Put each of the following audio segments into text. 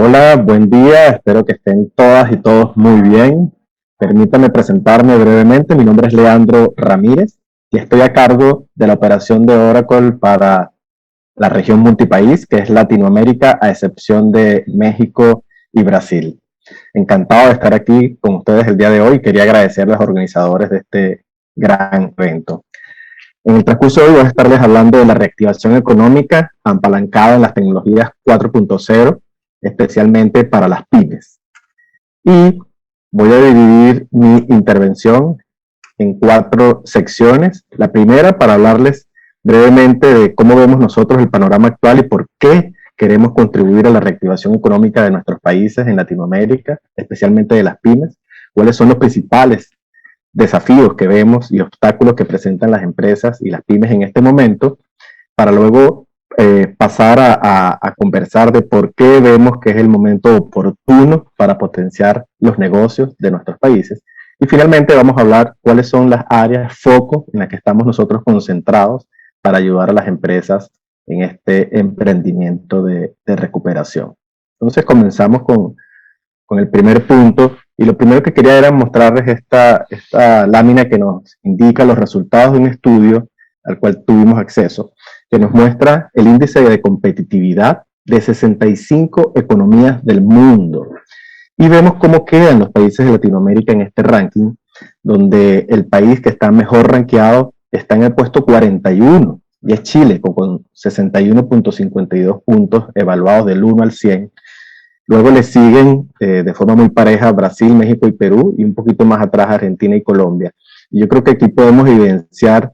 Hola, buen día, espero que estén todas y todos muy bien. Permítame presentarme brevemente, mi nombre es Leandro Ramírez y estoy a cargo de la operación de Oracle para la región multipaís, que es Latinoamérica, a excepción de México y Brasil. Encantado de estar aquí con ustedes el día de hoy. Quería agradecer a los organizadores de este gran evento. En el transcurso de hoy voy a estarles hablando de la reactivación económica apalancada en las tecnologías 4.0, especialmente para las pymes. Y voy a dividir mi intervención en 4 secciones. La primera, para hablarles brevemente de cómo vemos nosotros el panorama actual y por qué queremos contribuir a la reactivación económica de nuestros países en Latinoamérica, especialmente de las pymes, cuáles son los principales desafíos que vemos y obstáculos que presentan las empresas y las pymes en este momento, para luego pasar a conversar de por qué vemos que es el momento oportuno para potenciar los negocios de nuestros países. Y finalmente vamos a hablar cuáles son las áreas foco en las que estamos nosotros concentrados para ayudar a las empresas en este emprendimiento de recuperación. Entonces comenzamos con el primer punto, y lo primero que quería era mostrarles esta lámina que nos indica los resultados de un estudio al cual tuvimos acceso, que nos muestra el índice de competitividad de 65 economías del mundo. Y vemos cómo quedan los países de Latinoamérica en este ranking, donde el país que está mejor rankeado está en el puesto 41, y es Chile, con 61.52 puntos evaluados del 1 al 100. Luego le siguen de forma muy pareja Brasil, México y Perú, y un poquito más atrás Argentina y Colombia. Y yo creo que aquí podemos evidenciar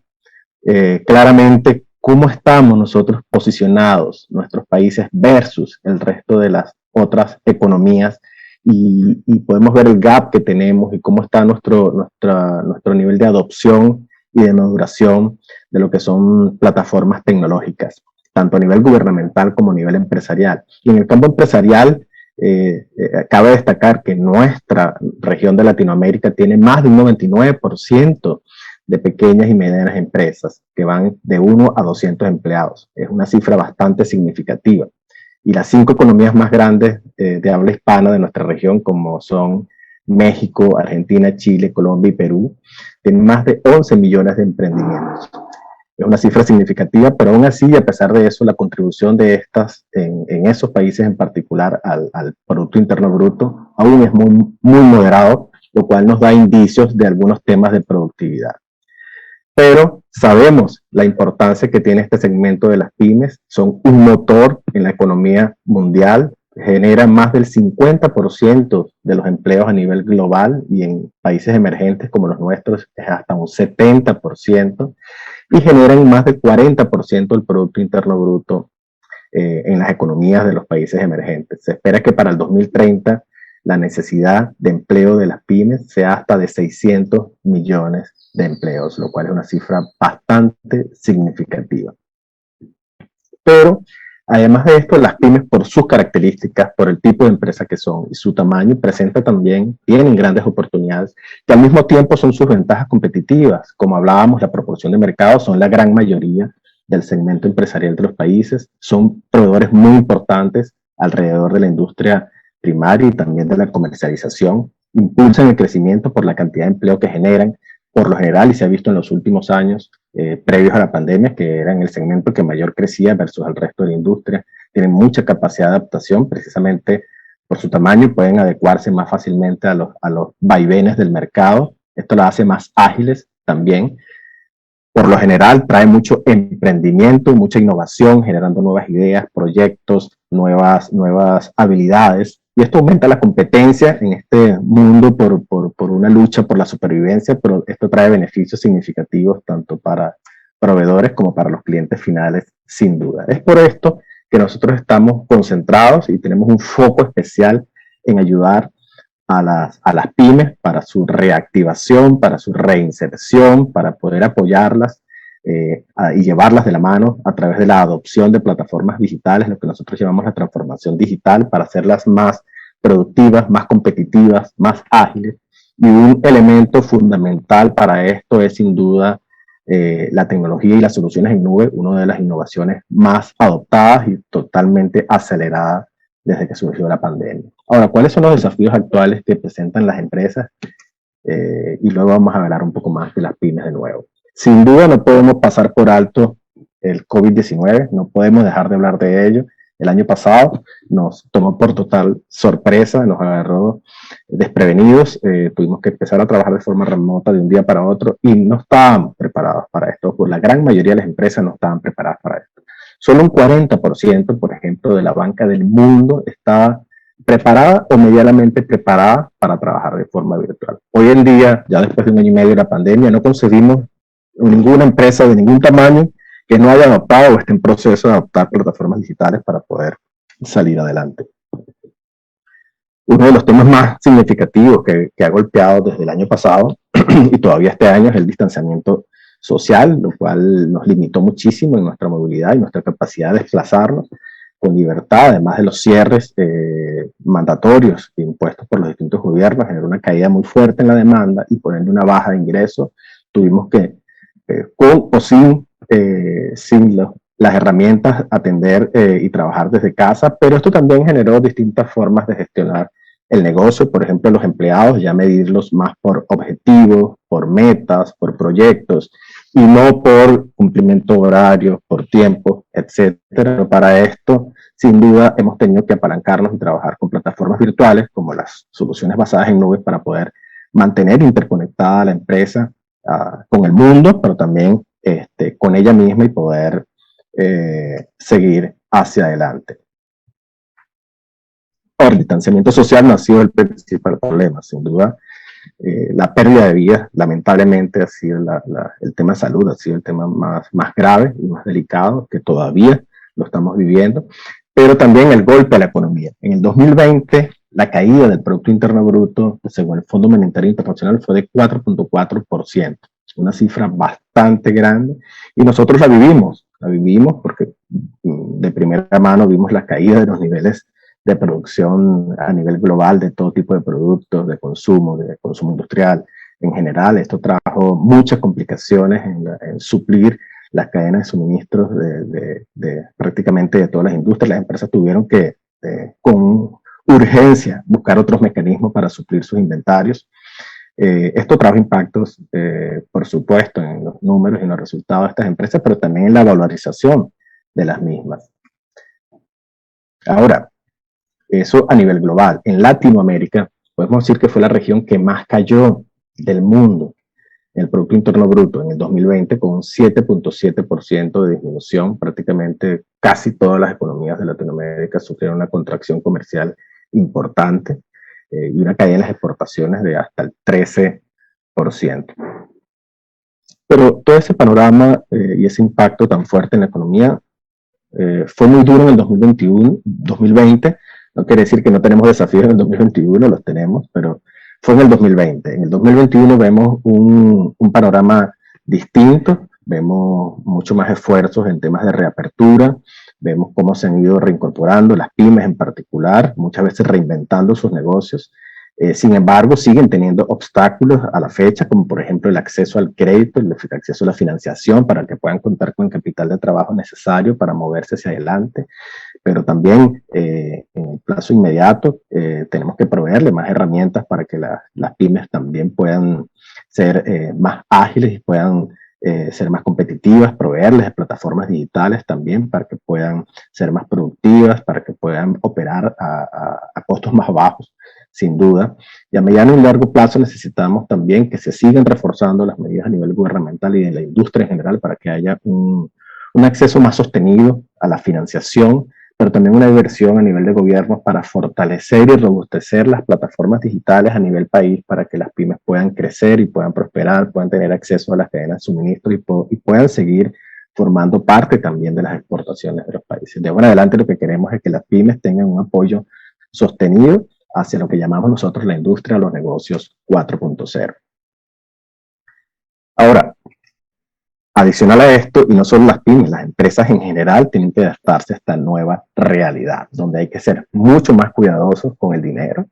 claramente cómo estamos nosotros posicionados, nuestros países versus el resto de las otras economías, y podemos ver el gap que tenemos y cómo está nuestro nivel de adopción y de maduración de lo que son plataformas tecnológicas, tanto a nivel gubernamental como a nivel empresarial. Y en el campo empresarial, cabe destacar que nuestra región de Latinoamérica tiene más de un 99% de pequeñas y medianas empresas que van de 1 a 200 empleados. Es una cifra bastante significativa. Y las 5 economías más grandes de habla hispana de nuestra región, como son México, Argentina, Chile, Colombia y Perú, tienen más de 11 millones de emprendimientos. Es una cifra significativa, pero aún así, a pesar de eso, la contribución de estas en esos países en particular al Producto Interno Bruto aún es muy moderado, lo cual nos da indicios de algunos temas de productividad. Pero sabemos la importancia que tiene este segmento de las pymes, son un motor en la economía mundial, generan más del 50% de los empleos a nivel global, y en países emergentes como los nuestros es hasta un 70%, y generan más del 40% del Producto Interno Bruto en las economías de los países emergentes. Se espera que para el 2030 la necesidad de empleo de las pymes sea hasta de 600 millones de empleos, lo cual es una cifra bastante significativa. Pero además de esto, las pymes, por sus características, por el tipo de empresa que son y su tamaño, tienen grandes oportunidades, que al mismo tiempo son sus ventajas competitivas. Como hablábamos, la proporción de mercado son la gran mayoría del segmento empresarial de los países, son proveedores muy importantes alrededor de la industria primaria y también de la comercialización, impulsan el crecimiento por la cantidad de empleo que generan, por lo general, y se ha visto en los últimos años, previos a la pandemia, que eran el segmento que mayor crecía versus el resto de la industria, tienen mucha capacidad de adaptación, precisamente por su tamaño, y pueden adecuarse más fácilmente a los vaivenes del mercado. Esto las hace más ágiles también. Por lo general, trae mucho emprendimiento, mucha innovación, generando nuevas ideas, proyectos, nuevas habilidades. Y esto aumenta la competencia en este mundo por una lucha por la supervivencia, pero esto trae beneficios significativos tanto para proveedores como para los clientes finales, sin duda. Es por esto que nosotros estamos concentrados y tenemos un foco especial en ayudar a las pymes para su reactivación, para su reinserción, para poder apoyarlas y llevarlas de la mano a través de la adopción de plataformas digitales, lo que nosotros llamamos la transformación digital, para hacerlas más productivas, más competitivas, más ágiles. Y un elemento fundamental para esto es sin duda la tecnología y las soluciones en nube, una de las innovaciones más adoptadas y totalmente aceleradas desde que surgió la pandemia. Ahora, ¿cuáles son los desafíos actuales que presentan las empresas? Y luego vamos a hablar un poco más de las pymes de nuevo. Sin duda no podemos pasar por alto el COVID-19, no podemos dejar de hablar de ello. El año pasado nos tomó por total sorpresa, nos agarró desprevenidos, tuvimos que empezar a trabajar de forma remota de un día para otro y no estábamos preparados para esto, pues la gran mayoría de las empresas no estaban preparadas para esto. Solo un 40%, por ejemplo, de la banca del mundo estaba preparada o medianamente preparada para trabajar de forma virtual. Hoy en día, ya después de un año y medio de la pandemia, no conseguimos ninguna empresa de ningún tamaño que no haya adoptado o esté en proceso de adoptar plataformas digitales para poder salir adelante. Uno de los temas más significativos que ha golpeado desde el año pasado y todavía este año es el distanciamiento social, lo cual nos limitó muchísimo en nuestra movilidad y nuestra capacidad de desplazarnos con libertad, además de los cierres mandatorios impuestos por los distintos gobiernos, generó una caída muy fuerte en la demanda y por ende una baja de ingresos. Tuvimos que, con o sin las herramientas, atender y trabajar desde casa, pero esto también generó distintas formas de gestionar el negocio, por ejemplo, los empleados, ya medirlos más por objetivos, por metas, por proyectos, y no por cumplimiento horario, por tiempo, etcétera. Para esto, sin duda, hemos tenido que apalancarnos y trabajar con plataformas virtuales, como las soluciones basadas en nubes, para poder mantener interconectada la empresa con el mundo, pero también con ella misma y poder seguir hacia adelante. Ahora, el distanciamiento social no ha sido el principal problema, sin duda. La pérdida de vidas, lamentablemente, ha sido el tema de salud, ha sido el tema más grave y más delicado, que todavía lo estamos viviendo, pero también el golpe a la economía. En el 2020, la caída del Producto Interno Bruto, según el Fondo Monetario Internacional, fue de 4.4%, una cifra bastante grande, y nosotros la vivimos porque de primera mano vimos la caída de los niveles de producción a nivel global de todo tipo de productos, de consumo industrial en general. Esto trajo muchas complicaciones en suplir las cadenas de suministros de prácticamente de todas las industrias. Las empresas tuvieron que, con urgencia, buscar otros mecanismos para suplir sus inventarios. Esto trajo impactos, por supuesto, en los números y en los resultados de estas empresas, pero también en la valorización de las mismas. Ahora, eso a nivel global. En Latinoamérica, podemos decir que fue la región que más cayó del mundo en el Producto Interno Bruto en el 2020, con un 7.7% de disminución. Prácticamente casi todas las economías de Latinoamérica sufrieron una contracción comercial importante y una caída en las exportaciones de hasta el 13%. Pero todo ese panorama y ese impacto tan fuerte en la economía fue muy duro en el 2020. No quiere decir que no tenemos desafíos en el 2021, los tenemos, pero fue en el 2020. En el 2021 vemos un panorama distinto, vemos mucho más esfuerzos en temas de reapertura, vemos cómo se han ido reincorporando las pymes en particular, muchas veces reinventando sus negocios. Sin embargo, siguen teniendo obstáculos a la fecha, como por ejemplo el acceso al crédito, el acceso a la financiación para que puedan contar con el capital de trabajo necesario para moverse hacia adelante. Pero también en el plazo inmediato tenemos que proveerle más herramientas para que las pymes también puedan ser más ágiles y puedan ser más competitivas, proveerles de plataformas digitales también para que puedan ser más productivas, para que puedan operar a costos más bajos, sin duda. Y a mediano y largo plazo necesitamos también que se sigan reforzando las medidas a nivel gubernamental y de la industria en general para que haya un acceso más sostenido a la financiación, pero también una inversión a nivel de gobierno para fortalecer y robustecer las plataformas digitales a nivel país para que las pymes puedan crecer y puedan prosperar, puedan tener acceso a las cadenas de suministro y puedan seguir formando parte también de las exportaciones de los países. De ahora en adelante lo que queremos es que las pymes tengan un apoyo sostenido hacia lo que llamamos nosotros la industria de los negocios 4.0. Ahora, adicional a esto, y no solo las pymes, las empresas en general tienen que adaptarse a esta nueva realidad, donde hay que ser mucho más cuidadosos con el dinero,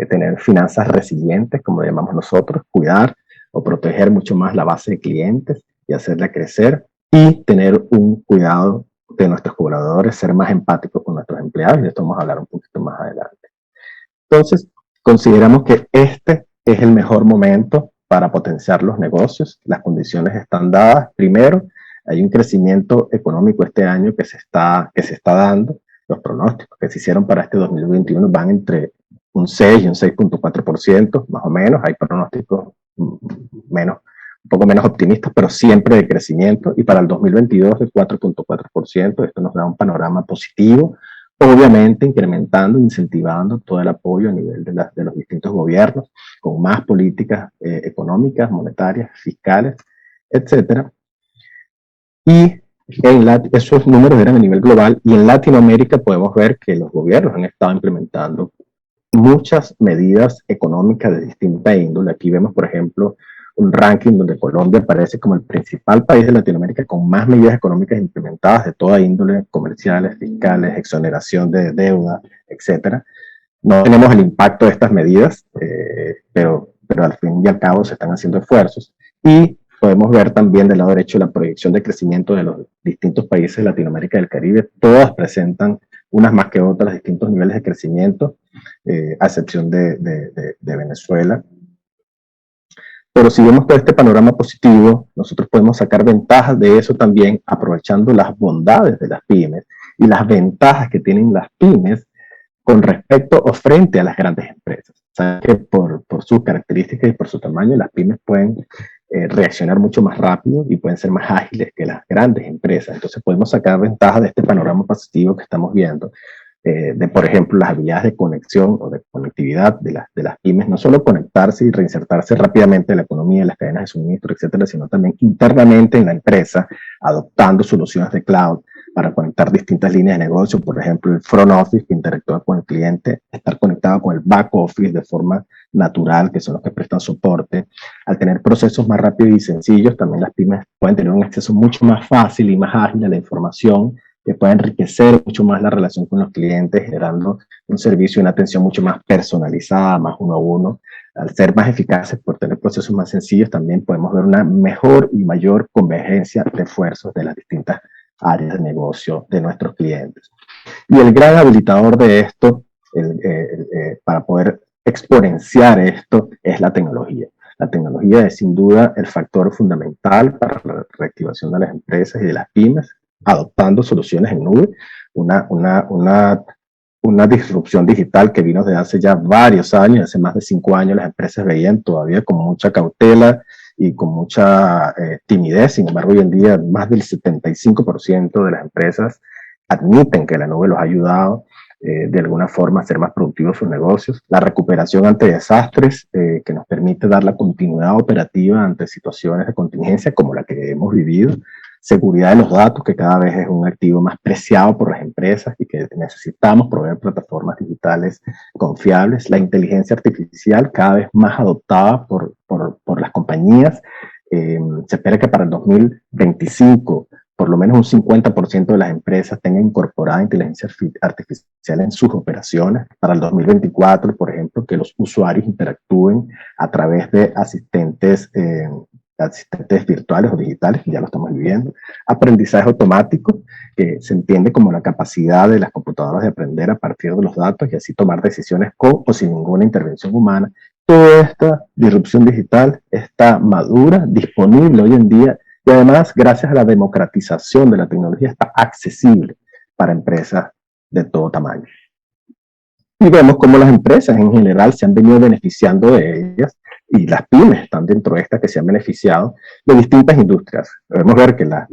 tener finanzas resilientes, como lo llamamos nosotros, cuidar o proteger mucho más la base de clientes y hacerla crecer, y tener un cuidado de nuestros colaboradores, ser más empáticos con nuestros empleados, y de esto vamos a hablar un poquito más adelante. Entonces, consideramos que este es el mejor momento para potenciar los negocios. Las condiciones están dadas. Primero, hay un crecimiento económico este año que se está dando. Los pronósticos que se hicieron para este 2021 van entre un 6 y un 6.4%, más o menos. Hay pronósticos un poco menos optimistas, pero siempre de crecimiento. Y para el 2022 de 4.4%. Esto nos da un panorama positivo, obviamente incrementando, incentivando todo el apoyo a nivel de los distintos gobiernos, con más políticas económicas, monetarias, fiscales, etcétera. Y esos números eran a nivel global, y en Latinoamérica podemos ver que los gobiernos han estado implementando muchas medidas económicas de distinta índole. Aquí vemos, por ejemplo, un ranking donde Colombia aparece como el principal país de Latinoamérica con más medidas económicas implementadas de toda índole, comerciales, fiscales, exoneración de deuda, etcétera. No tenemos el impacto de estas medidas, pero al fin y al cabo se están haciendo esfuerzos. Y podemos ver también del lado derecho la proyección de crecimiento de los distintos países de Latinoamérica y del Caribe. Todas presentan, unas más que otras, distintos niveles de crecimiento, a excepción de Venezuela. Pero si vemos todo este panorama positivo, nosotros podemos sacar ventajas de eso también, aprovechando las bondades de las pymes y las ventajas que tienen las pymes con respecto o frente a las grandes empresas. Saben que por sus características y por su tamaño, las pymes pueden reaccionar mucho más rápido y pueden ser más ágiles que las grandes empresas. Entonces podemos sacar ventaja de este panorama positivo que estamos viendo, de, por ejemplo, las habilidades de conexión o de conectividad de las pymes, no solo conectarse y reinsertarse rápidamente en la economía, en las cadenas de suministro, etcétera, sino también internamente en la empresa, adoptando soluciones de cloud para conectar distintas líneas de negocio, por ejemplo, el front office que interactúa con el cliente, estar conectado con el back office de forma natural, que son los que prestan soporte. Al tener procesos más rápidos y sencillos, también las pymes pueden tener un acceso mucho más fácil y más ágil a la información, que puede enriquecer mucho más la relación con los clientes, generando un servicio y una atención mucho más personalizada, más uno a uno. Al ser más eficaces por tener procesos más sencillos, también podemos ver una mejor y mayor convergencia de esfuerzos de las distintas áreas de negocio de nuestros clientes. Y el gran habilitador de esto, para poder exponenciar esto, es la tecnología. La tecnología es sin duda el factor fundamental para la reactivación de las empresas y de las pymes, adoptando soluciones en nube, una disrupción digital que vino desde hace ya varios años. Hace más de 5 años las empresas veían todavía con mucha cautela y con mucha timidez. Sin embargo, hoy en día más del 75% de las empresas admiten que la nube los ha ayudado de alguna forma a ser más productivos sus negocios. La recuperación ante desastres, que nos permite dar la continuidad operativa ante situaciones de contingencia como la que hemos vivido. Seguridad de los datos, que cada vez es un activo más preciado por las empresas y que necesitamos proveer plataformas digitales confiables. La inteligencia artificial, cada vez más adoptada por las compañías. Se espera que para el 2025 por lo menos un 50% de las empresas tengan incorporada inteligencia artificial en sus operaciones. Para el 2024, por ejemplo, que los usuarios interactúen a través de asistentes virtuales o digitales, que ya lo estamos viviendo. Aprendizaje automático, que se entiende como la capacidad de las computadoras de aprender a partir de los datos y así tomar decisiones con o sin ninguna intervención humana. Toda esta disrupción digital está madura, disponible hoy en día, y además, gracias a la democratización de la tecnología, está accesible para empresas de todo tamaño. Y vemos cómo las empresas en general se han venido beneficiando de ellas, y las pymes están dentro de estas que se han beneficiado de distintas industrias. Podemos ver que las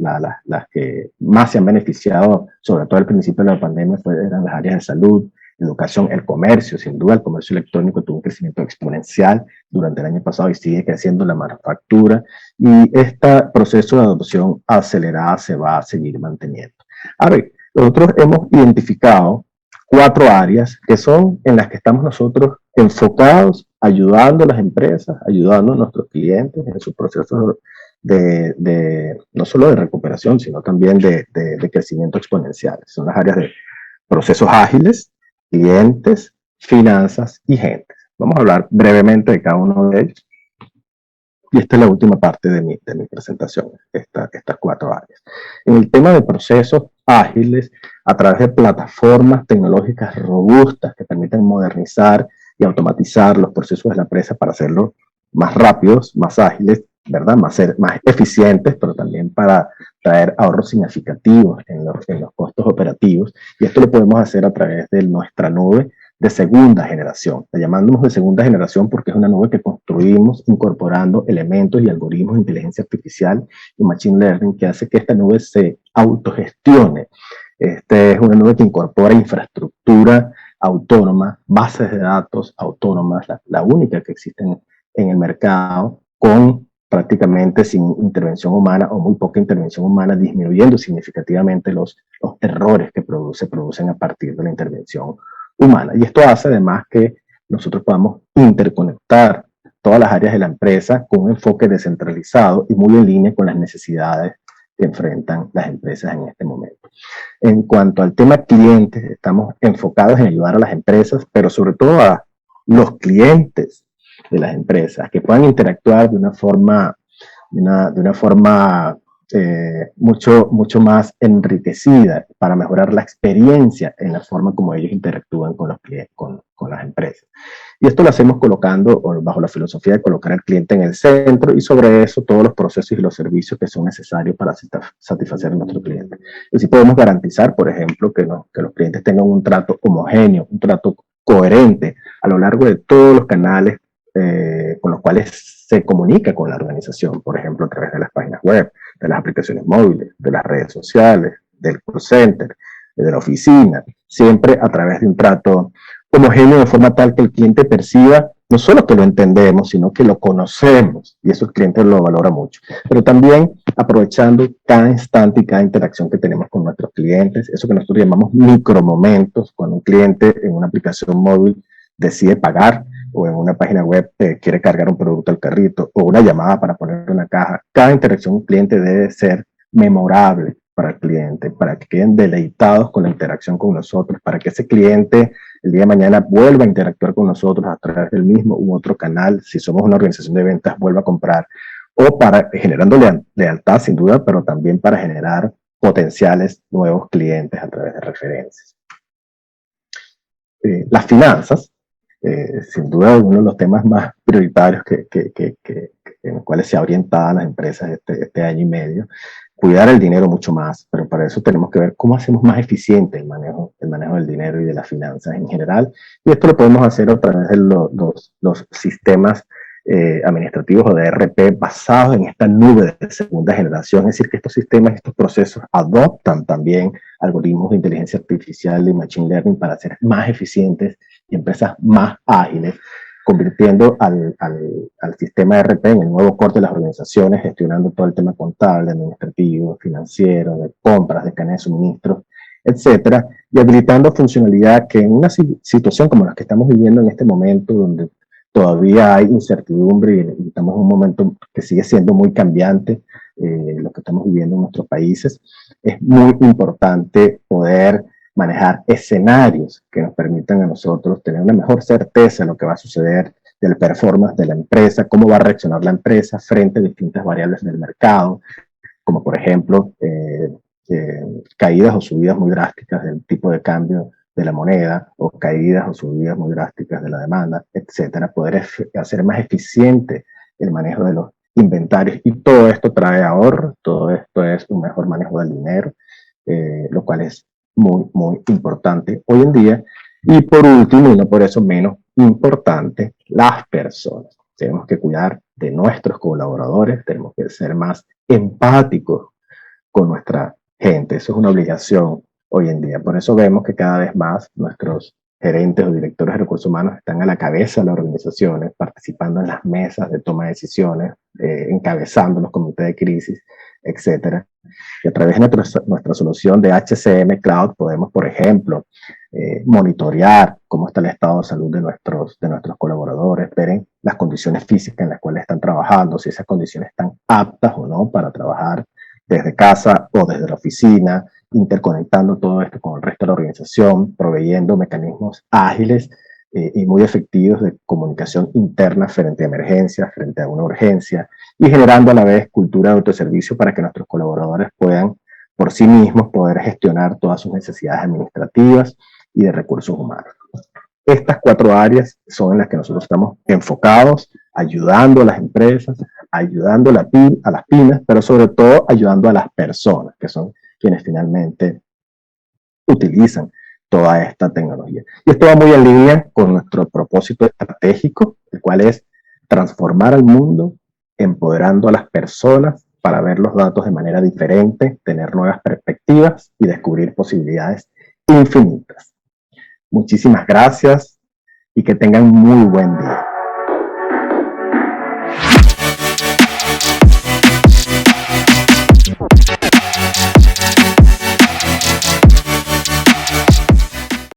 que más se han beneficiado, sobre todo al principio de la pandemia, eran las áreas de salud, educación, el comercio. Sin duda, el comercio electrónico tuvo un crecimiento exponencial durante el año pasado y sigue creciendo, la manufactura, y este proceso de adopción acelerada se va a seguir manteniendo. Ahora, nosotros hemos identificado 4 áreas que son en las que estamos nosotros enfocados, ayudando a las empresas, ayudando a nuestros clientes en sus procesos no solo de recuperación, sino también de crecimiento exponencial. Son las áreas de procesos ágiles, clientes, finanzas y gentes. Vamos a hablar brevemente de cada uno de ellos. Y esta es la última parte de mi presentación, estas 4 áreas. En el tema de procesos, ágiles a través de plataformas tecnológicas robustas que permiten modernizar y automatizar los procesos de la empresa para hacerlos más rápidos, más ágiles, ¿verdad? Más eficientes, pero también para traer ahorros significativos en los costos operativos. Y esto lo podemos hacer a través de nuestra nube de segunda generación. La llamamos de segunda generación porque es una nube que construimos incorporando elementos y algoritmos de inteligencia artificial y machine learning que hace que esta nube se autogestione. Este es una nube que incorpora infraestructura autónoma, bases de datos autónomas, la única que existe en el mercado, con prácticamente sin intervención humana o muy poca intervención humana, disminuyendo significativamente los errores que se producen a partir de la intervención humana. Y esto hace además que nosotros podamos interconectar todas las áreas de la empresa con un enfoque descentralizado y muy en línea con las necesidades que enfrentan las empresas en este momento. En cuanto al tema clientes, estamos enfocados en ayudar a las empresas, pero sobre todo a los clientes de las empresas, que puedan interactuar de una forma, mucho más enriquecida para mejorar la experiencia en la forma como ellos interactúan con los clientes, con las empresas. Y esto lo hacemos colocando bajo la filosofía de colocar al cliente en el centro y sobre eso todos los procesos y los servicios que son necesarios para satisfacer a nuestro cliente. Y así podemos garantizar, por ejemplo, que los clientes tengan un trato homogéneo, un trato coherente a lo largo de todos los canales con los cuales se comunica con la organización, por ejemplo, a través de las páginas web, de las aplicaciones móviles, de las redes sociales, del call center, de la oficina, siempre a través de un trato homogéneo de forma tal que el cliente perciba no solo que lo entendemos, sino que lo conocemos, y eso el cliente lo valora mucho. Pero también aprovechando cada instante y cada interacción que tenemos con nuestros clientes, eso que nosotros llamamos micromomentos, cuando un cliente en una aplicación móvil decide pagar, o en una página web quiere cargar un producto al carrito, o una llamada para poner una caja. Cada interacción con cliente debe ser memorable para el cliente, para que queden deleitados con la interacción con nosotros, para que ese cliente el día de mañana vuelva a interactuar con nosotros a través del mismo u otro canal, si somos una organización de ventas, vuelva a comprar, o para generando lealtad sin duda, pero también para generar potenciales nuevos clientes a través de referencias. Las finanzas, sin duda uno de los temas más prioritarios en los cuales se ha orientado las empresas este año y medio, cuidar el dinero mucho más, pero para eso tenemos que ver cómo hacemos más eficiente el manejo del dinero y de las finanzas en general, y esto lo podemos hacer a través de los sistemas administrativos o de ERP basados en esta nube de segunda generación, es decir, que estos sistemas, estos procesos adoptan también algoritmos de inteligencia artificial y machine learning para ser más eficientes y empresas más ágiles, convirtiendo al sistema ERP en el nuevo core de las organizaciones, gestionando todo el tema contable, administrativo, financiero, de compras, de cadena de suministros, etcétera, y habilitando funcionalidad que en una situación como la que estamos viviendo en este momento, donde todavía hay incertidumbre y estamos en un momento que sigue siendo muy cambiante, lo que estamos viviendo en nuestros países, es muy importante poder manejar escenarios que nos permitan a nosotros tener una mejor certeza de lo que va a suceder, del performance de la empresa, cómo va a reaccionar la empresa frente a distintas variables del mercado, como por ejemplo caídas o subidas muy drásticas del tipo de cambio de la moneda, o caídas o subidas muy drásticas de la demanda, etcétera, poder hacer más eficiente el manejo de los inventarios, y todo esto trae ahorro, todo esto es un mejor manejo del dinero, lo cual es muy, muy importante hoy en día. Y por último, y no por eso menos importante, las personas. Tenemos que cuidar de nuestros colaboradores, tenemos que ser más empáticos con nuestra gente. Eso es una obligación hoy en día. Por eso vemos que cada vez más nuestros gerentes o directores de recursos humanos están a la cabeza de las organizaciones, participando en las mesas de toma de decisiones, encabezando los comités de crisis, etcétera. Y a través de nuestra solución de HCM Cloud podemos, por ejemplo, monitorear cómo está el estado de salud de nuestros colaboradores, ver las condiciones físicas en las cuales están trabajando, si esas condiciones están aptas o no para trabajar desde casa o desde la oficina, interconectando todo esto con el resto de la organización, proveyendo mecanismos ágiles y muy efectivos de comunicación interna frente a emergencias, frente a una urgencia, y generando a la vez cultura de autoservicio para que nuestros colaboradores puedan por sí mismos poder gestionar todas sus necesidades administrativas y de recursos humanos. Estas 4 áreas son en las que nosotros estamos enfocados, ayudando a las empresas, ayudando a las pymes, pero sobre todo ayudando a las personas, que son quienes finalmente utilizan toda esta tecnología. Y esto va muy en línea con nuestro propósito estratégico, el cual es transformar al mundo, empoderando a las personas para ver los datos de manera diferente, tener nuevas perspectivas y descubrir posibilidades infinitas. Muchísimas gracias y que tengan muy buen día.